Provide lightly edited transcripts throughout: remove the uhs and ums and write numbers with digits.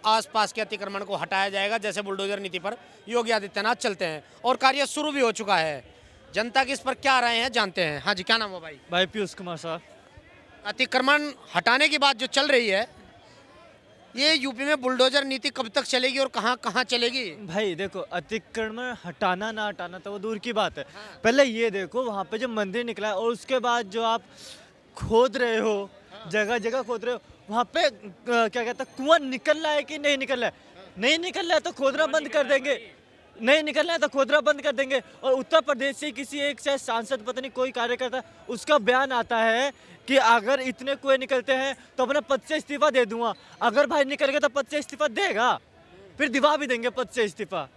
आसपास के अतिक्रमण को हटाया जाएगा, जैसे बुलडोजर नीति पर योगी आदित्यनाथ चलते हैं और कार्य शुरू भी हो चुका है। जनता की इस पर क्या राय है जानते हैं। हाँ जी, क्या नाम है भाई? भाई पीयूष कुमार साहब। अतिक्रमण हटाने की बात जो चल रही है, ये यूपी में बुलडोजर नीति कब तक चलेगी और कहाँ कहाँ चलेगी? भाई देखो, अतिक्रमण हटाना ना हटाना तो वो दूर की बात है। पहले ये देखो, वहाँ पे जो मंदिर निकला है और उसके बाद जो आप खोद रहे हो, जगह जगह खोद रहे हो, वहाँ पे क्या कहते हैं, कुआं निकल रहा है कि नहीं निकल रहा है? नहीं निकल रहा है तो खोदना बंद कर देंगे, नहीं निकल रहा है तो खोदना बंद कर देंगे। और उत्तर प्रदेश से किसी एक शायद सांसद, पता नहीं कोई कार्यकर्ता, उसका बयान आता है कि अगर इतने कुएं निकलते हैं तो अपने पद से इस्तीफा दे दूंगा। अगर भाई निकल गया तो पद से इस्तीफा देगा, फिर दिवा भी देंगे पद से इस्तीफा।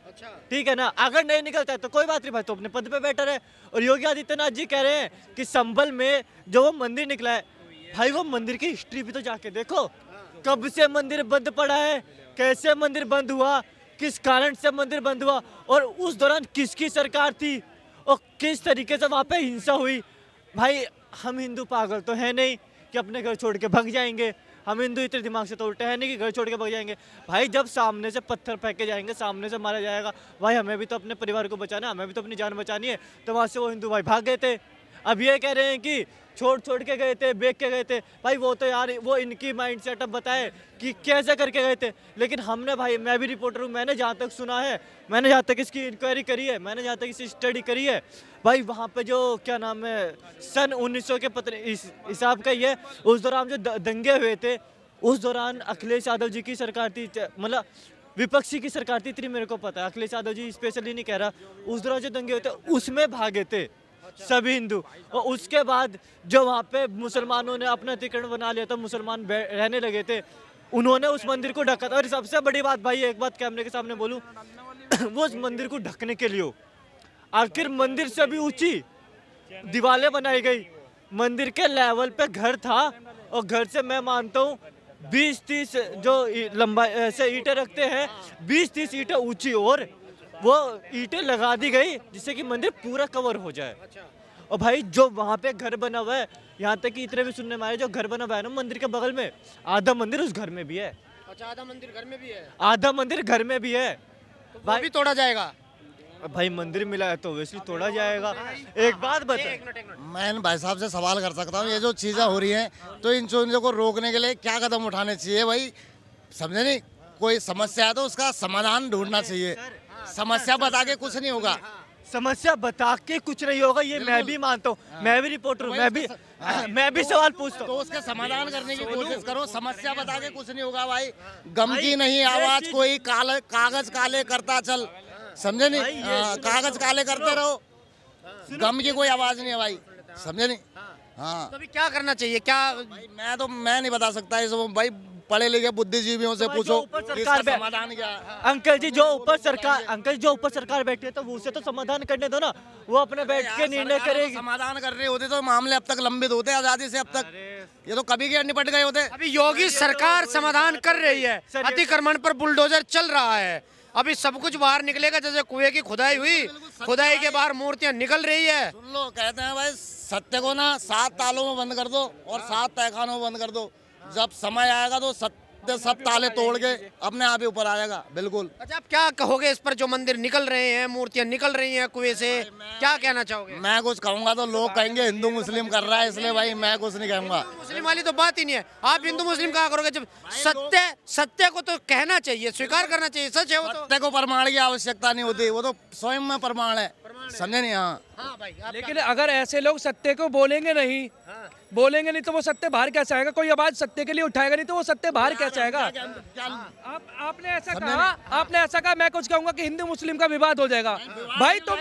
ठीक है ना? अगर नहीं निकलता है तो कोई बात नहीं भाई, तो अपने पद पे बैठा रहे। और योगी आदित्यनाथ जी कह रहे हैं कि संभल में जो वो मंदिर निकला है, भाई वो मंदिर की हिस्ट्री भी तो जाके देखो, कब से मंदिर बंद पड़ा है, कैसे मंदिर बंद हुआ, किस कारण से मंदिर बंद हुआ, और उस दौरान किसकी सरकार थी और किस तरीके से वहाँ पे हिंसा हुई। भाई हम हिंदू पागल तो है नहीं कि अपने घर छोड़ के भाग जाएंगे, हम हिंदू इतने दिमाग से तो उल्टे हैं नहीं कि घर छोड़ के भाग जाएंगे। भाई जब सामने से पत्थर फेंके जाएंगे, सामने से मारा जाएगा, भाई हमें भी तो अपने परिवार को बचाना है, हमें भी तो अपनी जान बचानी है। तो वहाँ से वो हिंदू भाई भाग गए थे। अब ये कह रहे हैं कि छोड़ के गए थे, बेच के गए थे। भाई वो तो यार वो इनकी माइंड सेटअप बताए कि कैसे करके गए थे। लेकिन हमने, भाई मैं भी रिपोर्टर हूँ, मैंने जहाँ तक सुना है, मैंने जहाँ तक इसकी इंक्वायरी करी है, मैंने जहाँ तक इसकी स्टडी करी है, भाई वहाँ पे जो क्या नाम है, सन 1900 के पत्र इस हिसाब का ही है, उस दौरान जो दंगे हुए थे, उस दौरान अखिलेश यादव जी की सरकार थी, मतलब विपक्षी की सरकार थी, इतनी मेरे को पता है। अखिलेश यादव जी स्पेशली नहीं कह रहा, उस दौरान जो दंगे हुए थे उसमें भागे थे सभी हिंदू। और उसके बाद जो वहाँ पे मुसलमानों ने अपना अतिक्रमण बना लिया था, मुसलमान रहने लगे थे, उन्होंने उस मंदिर को ढका था। और सबसे बड़ी बात भाई, एक बात कैमरे के सामने बोलूं, वो उस मंदिर को ढकने के लिए आखिर मंदिर से भी ऊंची दीवारें बनाई गई, मंदिर के लेवल पे घर था, और घर से मैं मानता हूँ 20-30 जो लंबाई ऐसे ईंटें रखते हैं, 20-30 ईंटें ऊंची, और वो ईंटें लगा दी गई जिससे कि मंदिर पूरा कवर हो जाए। और भाई जो वहाँ पे घर बना हुआ है, यहाँ तक कि इतने भी सुनने में आए, जो घर बना हुआ है ना मंदिर के बगल में, आधा मंदिर उस घर में भी है। अच्छा, आधा मंदिर घर में भी है? आधा मंदिर घर में भी है। तो भाई भी तोड़ा जाएगा? भाई मंदिर मिला है तो वैसे तोड़ा जाएगा। एक बात बता, मैं इन भाई साहब से सवाल कर सकता हूँ, ये जो चीज़ें हो रही हैं तो इन चीज़ों को रोकने के लिए क्या कदम उठाने चाहिए भाई? समझे नहीं, कोई समस्या है तो उसका समाधान ढूंढना चाहिए। समस्या बता के कुछ नहीं होगा, समस्या बता के कुछ नहीं होगा, ये मैं भी मानता हूँ। मैं भी रिपोर्टर हूँ, मैं भी सवाल पूछता हूँ। तो उसके समाधान करने की कोशिश करो। समस्या बता के कुछ नहीं होगा भाई। गम की नहीं आवाज कोई कागज काले करता चल, समझे नहीं? कागज काले करते रहो, गम की कोई आवाज नहीं है भाई, समझे नहीं? हाँ, तो अभी क्या करना चाहिए? क्या भाई मैं नहीं बता सकता इस भाई, पढ़े लिखे बुद्धिजीवियों से पूछो इसका समाधान क्या है। अंकल जी जो ऊपर सरकार बैठी है तो उसे तो समाधान करने दो ना, वो अपने बैठ के निर्णय करेगी। समाधान कर रहे होते तो मामले अब तक लंबित होते आजादी से, अब तक ये तो कभी के निपट गए होते। अभी योगी सरकार समाधान कर रही है, अतिक्रमण पर बुलडोजर चल रहा है, अभी सब कुछ बाहर निकलेगा। जैसे कुएं की खुदाई हुई, खुदाई के बाहर मूर्तियां निकल रही है। सुन लो, कहते हैं भाई सत्य को ना 7 तालों में बंद कर दो और 7 तहखानों में बंद कर दो। जब समय आएगा तो सत्य सब ताले तोड़ के अपने आप ही ऊपर आ जाएगा, बिल्कुल। अच्छा, आप क्या कहोगे इस पर? जो मंदिर निकल रहे हैं, मूर्तियां निकल रही हैं कुएं से, क्या कहना चाहोगे? मैं कुछ कहूंगा तो लोग कहेंगे हिंदू मुस्लिम कर रहा है, इसलिए भाई मैं कुछ नहीं कहूंगा। मुस्लिम वाली तो बात ही नहीं है, आप हिंदू मुस्लिम कहा करोगे? जब सत्य को तो कहना चाहिए, स्वीकार करना चाहिए, सच है वो तो। सत्य को प्रमाण की आवश्यकता नहीं होती, वो तो स्वयं में प्रमाण है, समझे नहीं? हाँ भाई, लेकिन अगर ऐसे लोग सत्य को बोलेंगे नहीं तो वो सत्य बाहर कैसे आएगा? कोई आवाज सत्य के लिए उठाएगा नहीं तो वो सत्य बाहर कैसे आएगा? आपने ऐसा कहा, मैं कुछ कहूंगा कि हिंदू मुस्लिम का विवाद हो जाएगा। भाई तुम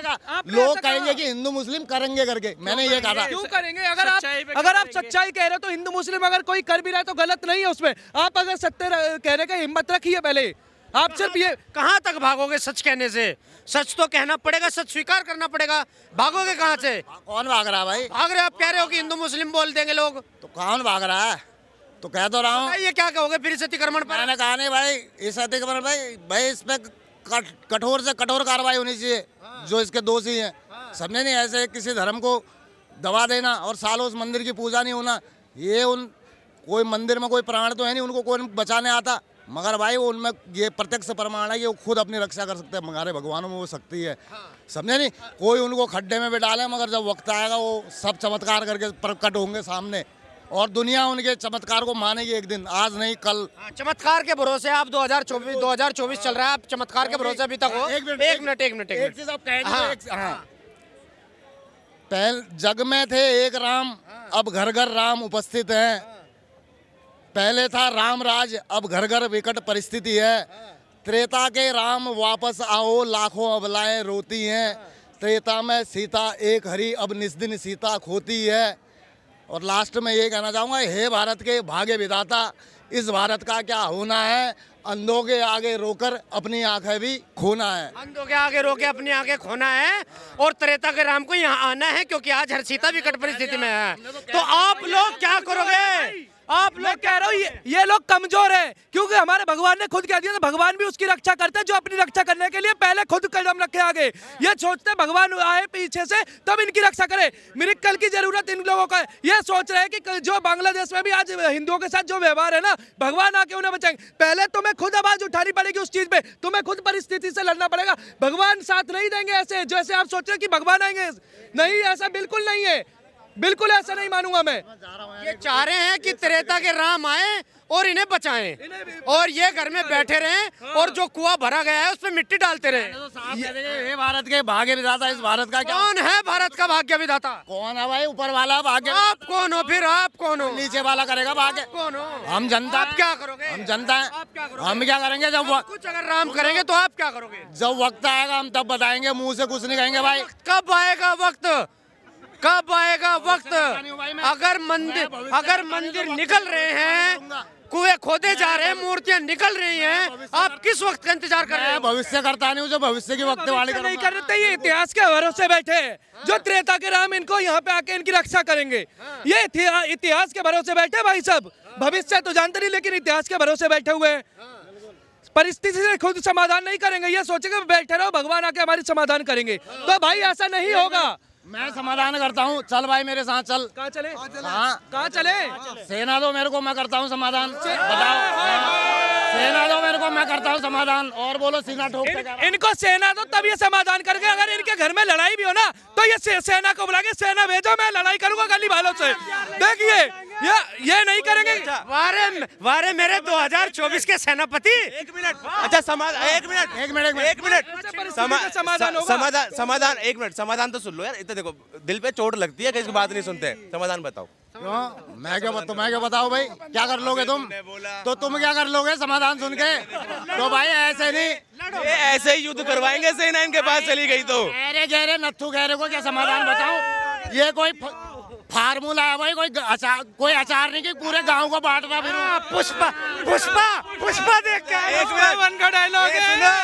लोग कहेंगे कि हिंदू मुस्लिम करेंगे करके, मैंने ये कहा था। क्यों करेंगे? अगर आप सच्चाई कह रहे हो तो हिंदू मुस्लिम अगर कोई कर भी रहा है तो गलत नहीं है उसमें। आप अगर सत्य कहने का हिम्मत रखिए पहले। आप सिर्फ ये कहाँ तक भागोगे सच कहने से? सच तो कहना पड़ेगा, सच स्वीकार करना पड़ेगा। भागोगे कहाँ से? कौन भाग रहा है भाई? भाग रहे, आप कह रहे हो कि हिंदू मुस्लिम बोल देंगे लोग, तो कौन भाग रहा है? तो कह तो रहा हूँ। ये क्या कहोगे फिर इस अतिक्रमण पर? मैंने कहा नहीं भाई, इस अतिक्रमण भाई इस पे कठोर से कठोर कार्रवाई होनी चाहिए जो इसके दोषी हैं, समझे नहीं? ऐसे किसी धर्म को दबा देना और सालों उस मंदिर की पूजा नहीं होना, ये उन कोई मंदिर में कोई प्राण तो है नहीं, उनको कौन बचाने आता? मगर भाई उनमें ये प्रत्यक्ष प्रमाण है कि वो खुद अपनी रक्षा कर सकते हैं, हमारे भगवानों में वो शक्ति है। समझे नहीं, कोई उनको खड्डे में भी डाले, मगर जब वक्त आएगा वो सब चमत्कार करके प्रकट होंगे सामने, और दुनिया उनके चमत्कार को मानेगी एक दिन, आज नहीं कल। चमत्कार के भरोसे आप 2024 चल रहा है, आप चमत्कार के भरोसे अभी तक हो। एक मिनट एक चीज आप कह दो। पहले जग में थे एक राम, अब घर घर राम उपस्थित हैं। पहले था राम राज, अब घर घर विकट परिस्थिति है। त्रेता के राम वापस आओ, लाखों अबलाएं रोती हैं। त्रेता में सीता एक हरी, अब निस्दिन सीता खोती है। और लास्ट में ये कहना चाहूँगा, हे भारत के भाग्य विधाता, इस भारत का क्या होना है, अंधों के आगे रोकर अपनी आंखें भी खोना है। अंधों के आगे रोके अपनी आंखें खोना है, और त्रेता के राम को यहाँ आना है, क्योंकि आज हर सीता विकट परिस्थिति में है। तो आप लोग क्या करोगे? आप लोग कह रहे हो ये लोग कमजोर हैं, क्योंकि हमारे भगवान ने खुद कह दिया था, भगवान भी उसकी रक्षा करते हैं जो अपनी रक्षा करने के लिए पहले खुद कदम रखे आगे। ये सोचते भगवान आए पीछे से तब इनकी रक्षा करे, मिरेकल की जरूरत इन लोगों का है। ये सोच रहे हैं कि जो बांग्लादेश में भी आज हिंदुओं के साथ जो व्यवहार है ना, भगवान आके उन्हें बचाएंगे। पहले तुम्हें खुद आवाज उठानी पड़ेगी उस चीज पे, तुम्हें खुद परिस्थिति से लड़ना पड़ेगा। भगवान साथ नहीं देंगे ऐसे जैसे आप सोच रहे हैं कि भगवान आएंगे, नहीं, ऐसा बिल्कुल नहीं है, बिल्कुल ऐसा नहीं मानूंगा मैं। ये चाह रहे हैं कि त्रेता के राम आए और इन्हें बचाएं, और ये घर में बैठे रहें, और जो कुआं भरा गया है उस पर मिट्टी डालते रहें। ये भारत के भाग्य विधाता, इस भारत का क्या, कौन है भारत का भाग्य विधाता? कौन है भाई? ऊपर वाला भाग्य। आप कौन हो? फिर आप कौन हो? नीचे वाला करेगा भाग्य। कौन हो? हम जनता। आप क्या करोगे? हम जनता है। आप क्या करोगे? हम क्या करेंगे? जब कुछ अगर राम करेंगे तो आप क्या करोगे? जब वक्त आएगा हम तब बताएंगे, मुंह से कुछ नहीं कहेंगे भाई। कब आएगा वक्त? कब आएगा वक्त? अगर मंदिर निकल रहे हैं, कुएं खोदे जा रहे हैं, मूर्तियां निकल रही हैं, आप किस वक्त का इंतजार कर रहे हैं? भविष्य करता नहीं हूँ, जो भविष्य की वक्तवाणी नहीं कर रहे, ये इतिहास के भरोसे बैठे हैं। जो त्रेता के राम इनको यहाँ पे आके इनकी रक्षा करेंगे, ये इतिहास के भरोसे बैठे भाई सब। भविष्य तो जानते नहीं, लेकिन इतिहास के भरोसे बैठे हुए हैं। परिस्थिति से खुद समाधान नहीं करेंगे, ये सोचेंगे बैठे रहो, भगवान आके हमारी समाधान करेंगे, तो भाई ऐसा नहीं होगा। मैं समाधान करता हूँ, चल भाई मेरे साथ चल। कहाँ चले? कहाँ चले? सेना दो मेरे को, मैं करता हूँ समाधान। बताओ, सेना दो मेरे को, मैं करता हूँ समाधान। और बोलो, सीना ठोक के इनको सेना दो तब ये समाधान करके। अगर इनके घर में लड़ाई भी हो ना, तो ये सेना को बुला के, सेना भेजो, मैं लड़ाई करूंगा गली वालों से। देखिए ये नहीं करेंगे। वारे मेरे 2024 के सेनापति। एक मिनट, अच्छा समाधान, एक मिनट समाधान तो सुन लो यार। इतना देखो, दिल पे चोट लगती है, किसी बात नहीं सुनते। समाधान बताओ। मैं क्या बताऊं भाई? क्या कर लोगे तुम? तो तुम क्या कर लोगे समाधान सुन के? तो भाई ऐसे नहीं, ये ऐसे ही युद्ध करवाएंगे सेना इनके पास चली गई तो। गहरे नत्थू गहरे को क्या समाधान बताओ? ये कोई फार्मूला है भाई, कोई अचार नहीं कि पूरे गांव को बांटना। पुष्पा देख के एक मिनट, डायलॉग सुनो,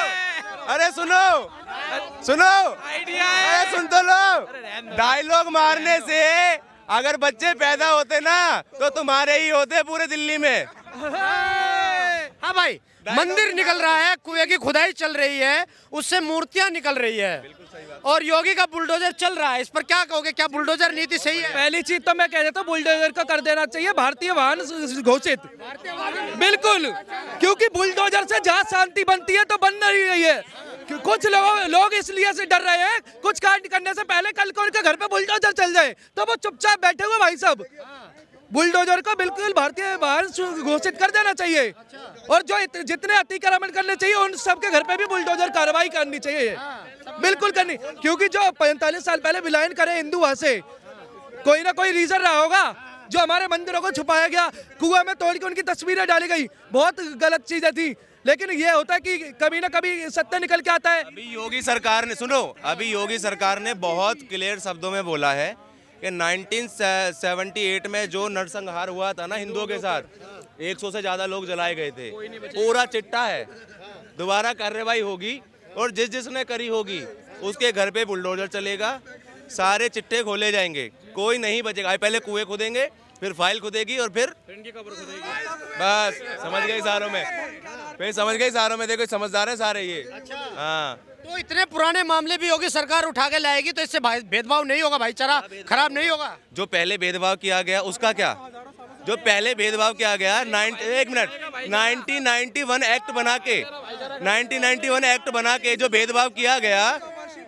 अरे सुनो, आइडिया अरे सुन तो लो। डायलॉग मारने से अगर बच्चे पैदा होते ना, तो तुम्हारे ही होते पूरे दिल्ली में। हाँ भाई, मंदिर निकल रहा है, कुएं की खुदाई चल रही है, उससे मूर्तियां निकल रही है, और योगी का बुलडोजर चल रहा है। इस पर क्या कहोगे? क्या बुलडोजर नीति सही है? पहली चीज तो मैं कह देता हूँ, बुलडोजर का कर देना चाहिए भारतीय वाहन घोषित, बिल्कुल। क्योंकि बुलडोजर से जहाँ शांति बनती है तो बन नहीं रही है। कुछ लोग इसलिए से डर रहे हैं, कुछ कांड करने से पहले कल को उनके घर पे बुलडोजर चल जाए तो वो चुपचाप बैठे हुए भाई सब। बुलडोजर को बिल्कुल भारतीय वाहन घोषित कर देना चाहिए, और जो जितने अतिक्रमण करने चाहिए उन सबके घर पे भी बुलडोजर कार्रवाई करनी चाहिए, बिल्कुल करनी। क्योंकि जो 45 साल पहले विलायन करे हिंदू, वहां से कोई ना कोई रीजन रहा होगा। जो हमारे मंदिरों को छुपाया गया, कुआं में तोड़ के उनकी तस्वीरें डाली गई, बहुत गलत चीजें थी। लेकिन ये होता है कि कभी ना कभी सत्य निकल के आता है। अभी योगी सरकार ने, सुनो, अभी योगी सरकार ने बहुत क्लियर शब्दों में बोला है कि 1978 में जो नरसंहार हुआ था ना हिंदुओं के साथ, 100 से ज्यादा लोग जलाए गए थे, पूरा चिट्टा है। दोबारा कार्रवाई होगी, और जिसने करी होगी उसके घर पे बुलडोजर चलेगा, सारे चिट्टे खोले जाएंगे, कोई नहीं बचेगा। पहले कुएं खोदेंगे, फिर फाइल खुदेगी, और फिर इनकी कब्र खुदेगी। बस समझ गए सारों में, फिर समझ गए सारों में। देखो समझदार है सारे ये। हाँ, तो इतने पुराने मामले भी योगी सरकार उठा के लाएगी, तो इससे भेदभाव नहीं होगा, भाईचारा खराब नहीं होगा? जो पहले भेदभाव किया गया उसका क्या? जो पहले भेदभाव किया गया 1991 एक्ट बना के 1991 एक्ट बना के जो भेदभाव किया गया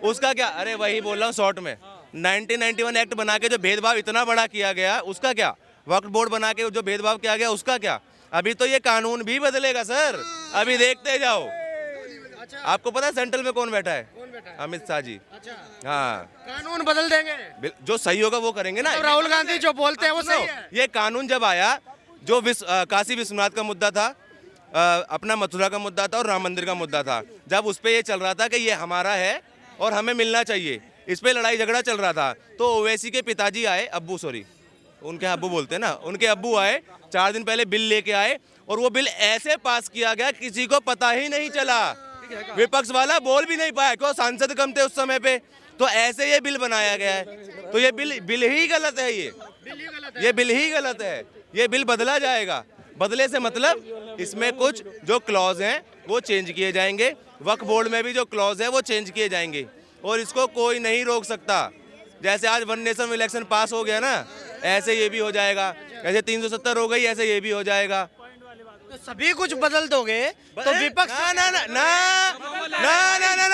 उसका क्या, अरे वही बोल रहा हूँ शॉर्ट में, 1991 एक्ट बना के जो भेदभाव इतना बड़ा किया गया उसका क्या, वक्फ बोर्ड बना के जो भेदभाव किया गया उसका क्या। अभी तो ये कानून भी बदलेगा सर, अभी देखते जाओ। आपको पता है सेंट्रल में कौन बैठा है? अमित शाह जी। हाँ, कानून बदल देंगे, जो सही होगा वो करेंगे ना। तो राहुल गांधी जो बोलते हैं वो सही है। ये कानून जब आया, जो काशी विश्वनाथ का मुद्दा था, अपना मथुरा का मुद्दा था और राम मंदिर का मुद्दा था, जब उस पे ये चल रहा था कि ये हमारा है और हमें मिलना चाहिए, इस पे लड़ाई झगड़ा चल रहा था, तो ओवैसी के पिताजी आए, उनके अब्बू बोलते हैं ना, उनके अब्बू आए 4 दिन पहले बिल लेके आए और वो बिल ऐसे पास किया गया किसी को पता ही नहीं चला, विपक्ष वाला बोल भी नहीं पाया, क्यों, सांसद कम थे उस समय पे, तो ऐसे ये बिल बनाया गया है। तो ये बिल ही गलत है, ये बिल ही गलत है, ये बिल बदला जाएगा। बदले से मतलब इसमें कुछ जो क्लॉज हैं वो चेंज किए जाएंगे, वक्फ बोर्ड में भी जो क्लॉज है वो चेंज किए जाएंगे और इसको कोई नहीं रोक सकता। जैसे आज 1 नेशन इलेक्शन पास हो गया ना, ऐसे ये भी हो जाएगा, जैसे 370 हो गई ऐसे ये भी हो जाएगा। तो सभी कुछ बदल दोगे तो विपक्ष ना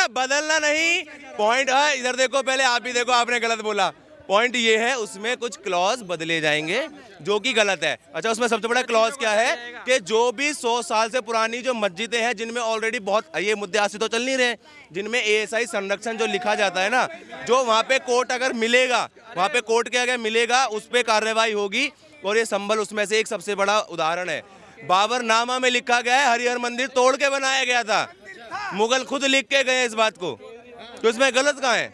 बदलना नहीं, पॉइंट है इधर देखो, पहले आप भी देखो, आपने गलत बोला, पॉइंट ये है उसमें कुछ क्लॉज बदले जाएंगे जो कि गलत है। अच्छा, उसमें सबसे बड़ा क्लॉज क्या है कि जो भी 100 साल से पुरानी जो मस्जिदें हैं जिनमें ऑलरेडी बहुत ये मुद्दे आज से तो चल नहीं रहे, जिनमें ASI संरक्षण जो लिखा जाता है ना, जो वहाँ पे कोर्ट अगर मिलेगा, वहाँ पे कोर्ट के अगर मिलेगा उस पर कार्रवाई होगी। और ये संभल उसमें से एक सबसे बड़ा उदाहरण है। बाबरनामा में लिखा गया है हरिहर मंदिर तोड़ के बनाया गया था, मुगल खुद लिख के गए इस बात को, तो इसमें गलत कहाँ है?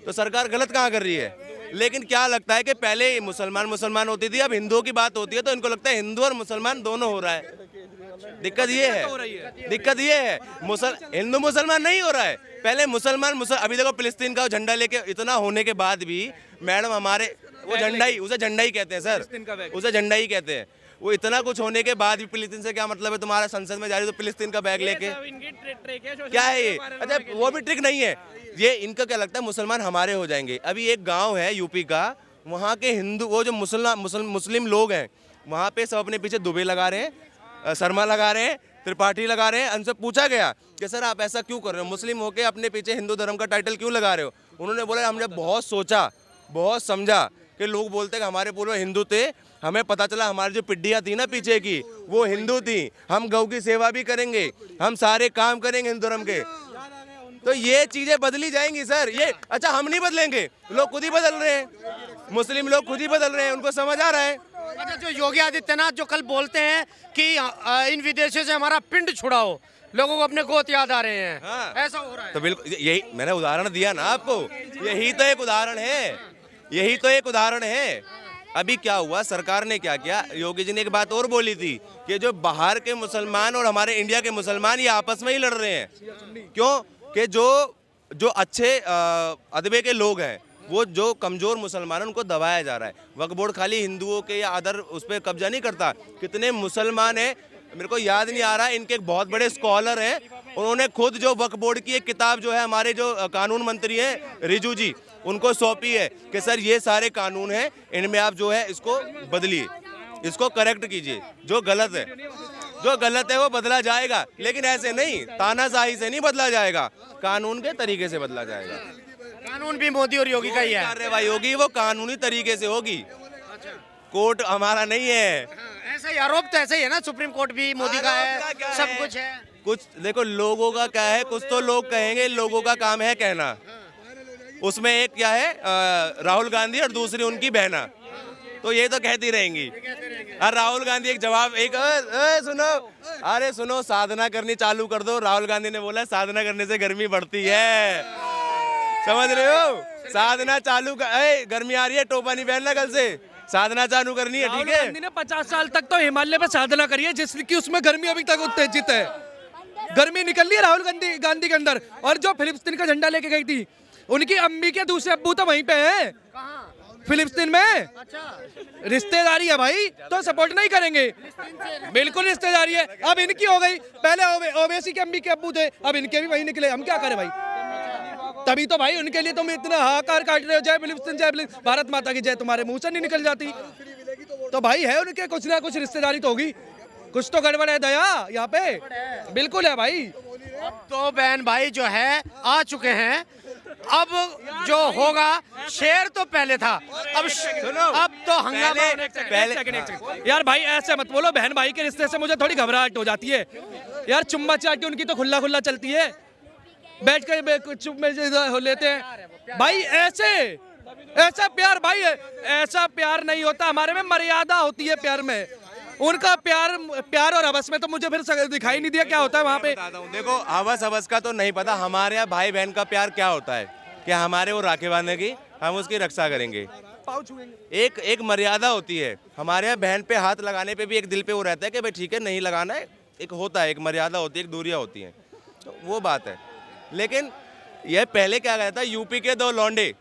तो सरकार गलत कहाँ कर रही है? लेकिन क्या लगता है कि पहले मुसलमान होती थी, अब हिंदुओं की बात होती है तो इनको लगता है हिंदू और मुसलमान दोनों हो रहा है। दिक्कत ये है, हिंदू मुसलमान नहीं हो रहा है। पहले मुसलमान अभी देखो फिलिस्तीन का झंडा लेके इतना होने के बाद भी मैडम हमारे वो उसे झंडा ही कहते हैं सर, उसे झंडा ही कहते हैं। वो इतना कुछ होने के बाद भी फिलिस्तीन से क्या मतलब है? तुम्हारा संसद में जा रही तो फिलिस्तीन का बैग लेके क्या है ये? अच्छा, वो भी ट्रिक नहीं है ये, इनका क्या लगता है मुसलमान हमारे हो जाएंगे। अभी एक गांव है यूपी का, वहाँ के हिंदू वो जो मुस्लिम लोग हैं वहाँ पे सब अपने पीछे दुबे लगा रहे हैं, शर्मा लगा रहे हैं, त्रिपाठी लगा रहे हैं। उनसे पूछा गया कि सर आप ऐसा क्यों कर रहे हो, मुस्लिम होके अपने पीछे हिंदू धर्म का टाइटल क्यों लगा रहे हो? उन्होंने बोला हमने बहुत सोचा, बहुत समझा कि लोग बोलते हैं कि हमारे पूर्व हिंदू थे, हमें पता चला हमारी जो पिड्डियाँ थी ना पीछे की वो हिंदू थी, हम गौ की सेवा भी करेंगे, हम सारे काम करेंगे हिंदू धर्म के। तो ये चीजें बदली जाएंगी सर। ये अच्छा हम नहीं बदलेंगे, लोग खुद ही बदल रहे हैं, मुस्लिम लोग खुद ही बदल रहे हैं, उनको समझ आ रहा है। अच्छा, जो योगी आदित्यनाथ जो कल बोलते हैं कि इन विदेशों से हमारा पिंड छुड़ाओ, लोगों को अपने गोत याद आ रहे हैं, हाँ। ऐसा हो रहा है। तो बिल्कुल यही मैंने उदाहरण दिया ना आपको, यही तो एक उदाहरण है, यही तो एक उदाहरण है। अभी क्या हुआ, सरकार ने क्या किया, योगी जी ने एक बात और बोली थी कि जो बाहर के मुसलमान और हमारे इंडिया के मुसलमान ये आपस में ही लड़ रहे हैं। क्यों? कि जो अच्छे अदबे के लोग हैं, वो जो कमजोर मुसलमान हैं उनको दबाया जा रहा है। वक्फ बोर्ड खाली हिंदुओं के या अदर उस पर कब्जा नहीं करता, कितने मुसलमान हैं मेरे को याद नहीं आ रहा, इनके एक बहुत बड़े स्कॉलर हैं, उन्होंने खुद जो वक्फ बोर्ड की एक किताब जो है हमारे जो कानून मंत्री हैं रिजू जी, उनको सौंपी है कि सर ये सारे कानून हैं, इनमें आप जो है इसको बदलिए, इसको करेक्ट कीजिए, जो गलत है वो बदला जाएगा। लेकिन ऐसे नहीं, तानाशाही से नहीं बदला जाएगा, कानून के तरीके से बदला जाएगा। कानून भी मोदी और योगी का ही है, कार्रवाई होगी वो कानूनी तरीके से होगी, कोर्ट हमारा नहीं है। ऐसा ही आरोप तो ऐसा ही है ना, सुप्रीम कोर्ट भी मोदी का है, सब कुछ है। कुछ देखो लोगों का क्या है, कुछ तो लोग कहेंगे, लोगों का काम है कहना। उसमें एक क्या है राहुल गांधी और दूसरी उनकी बहना, तो ये तो कहती रहेंगी। और राहुल गांधी एक जवाब सुनो साधना करनी चालू कर दो। राहुल गांधी ने बोला साधना करने से गर्मी बढ़ती है, समझ रहे हो? साधना चालू गर्मी आ रही है, टोपा नहीं पहनना कल से, साधना चालू करनी है, ठीक है? गांधी ने 50 साल तक तो हिमालय पे साधना करी है, जिसकी उसमें गर्मी अभी तक उत्तेजित है, गर्मी निकल रही है राहुल गांधी के अंदर। और जो फिलिस्तीन का झंडा लेके गई थी, उनकी अम्मी के दूसरे अब्बू तो वहीं पे हैं, फिलिस्तीन में। रिश्तेदारी है भाई, तो सपोर्ट नहीं करेंगे, बिल्कुल रिश्तेदारी है। अब इनकी हो गई, पहले ओवैसी के अम्मी के अब्बू थे, अब इनके भी वही निकले, हम क्या करें भाई? तभी तो भाई उनके लिए तुम इतना हाहाकार काट रहे हो, जय फिलिस्तीन जय फिलिस्तीन, भारत माता की जय तुम्हारे मुंह से नहीं निकल जाती। तो भाई है उनके कुछ ना कुछ रिश्तेदारी तो होगी, कुछ तो गड़बड़ है दया यहाँ पे, बिल्कुल है भाई। तो बहन भाई जो है आ चुके हैं, अब जो होगा शेर तो पहले था, अब तो हंगामा। यार भाई ऐसे मत बोलो, बहन भाई के रिश्ते से मुझे थोड़ी घबराहट हो जाती है यार। चुम्मा चाटी उनकी तो खुला खुला चलती है, बैठ कर चुप में लेते हैं भाई। ऐसा प्यार भाई, ऐसा प्यार नहीं होता, हमारे में मर्यादा होती है प्यार में। उनका प्यार और हवस में तो मुझे फिर दिखाई नहीं दिया क्या होता है वहाँ पे। देखो हवस का तो नहीं पता, हमारे यहाँ भाई बहन का प्यार क्या होता है, क्या हमारे वो राखी बांधेगी, हम उसकी रक्षा करेंगे। एक मर्यादा होती है, हमारे यहाँ बहन पे हाथ लगाने पे भी एक दिल पे वो रहता है कि भाई ठीक है नहीं लगाना है, एक होता है, एक मर्यादा होती है, एक दूरियां होती हैं, तो वो बात है। लेकिन यह पहले क्या कहता था, यूपी के दो लौंडे,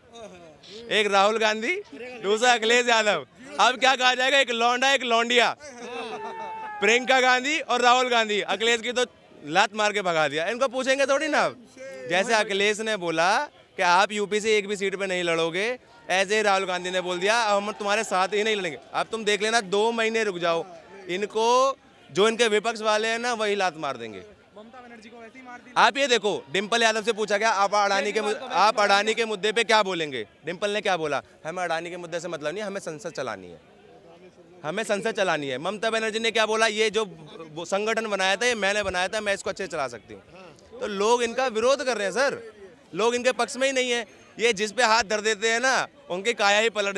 एक राहुल गांधी दूसरा अखिलेश यादव, अब क्या कहा जाएगा, एक लौंडा एक लौंडिया, प्रियंका गांधी और राहुल गांधी। अखिलेश की तो लात मार के भगा दिया, इनको पूछेंगे थोड़ी ना। जैसे अखिलेश ने बोला कि आप यूपी से एक भी सीट पे नहीं लड़ोगे, ऐसे ही राहुल गांधी ने बोल दिया हम तुम्हारे साथ ही नहीं लड़ेंगे। अब तुम देख लेना, 2 महीने रुक जाओ, इनको जो इनके विपक्ष वाले हैं ना वही लात मार देंगे। आप ये देखो, डिम्पल यादव से पूछा गया आप अडानी के मुद्दे पे क्या बोलेंगे, डिम्पल ने क्या बोला, हमें अडानी के मुद्दे से मतलब नहीं, हमें संसद चलानी है, हमें संसद चलानी है। ममता बनर्जी ने क्या बोला, ये जो संगठन बनाया था ये मैंने बनाया था, मैं इसको अच्छे से चला सकती हूँ। तो लोग इनका विरोध कर रहे हैं सर, लोग इनके पक्ष में ही नहीं है। ये जिस पे हाथ धर देते हैं ना उनकी काया ही पलट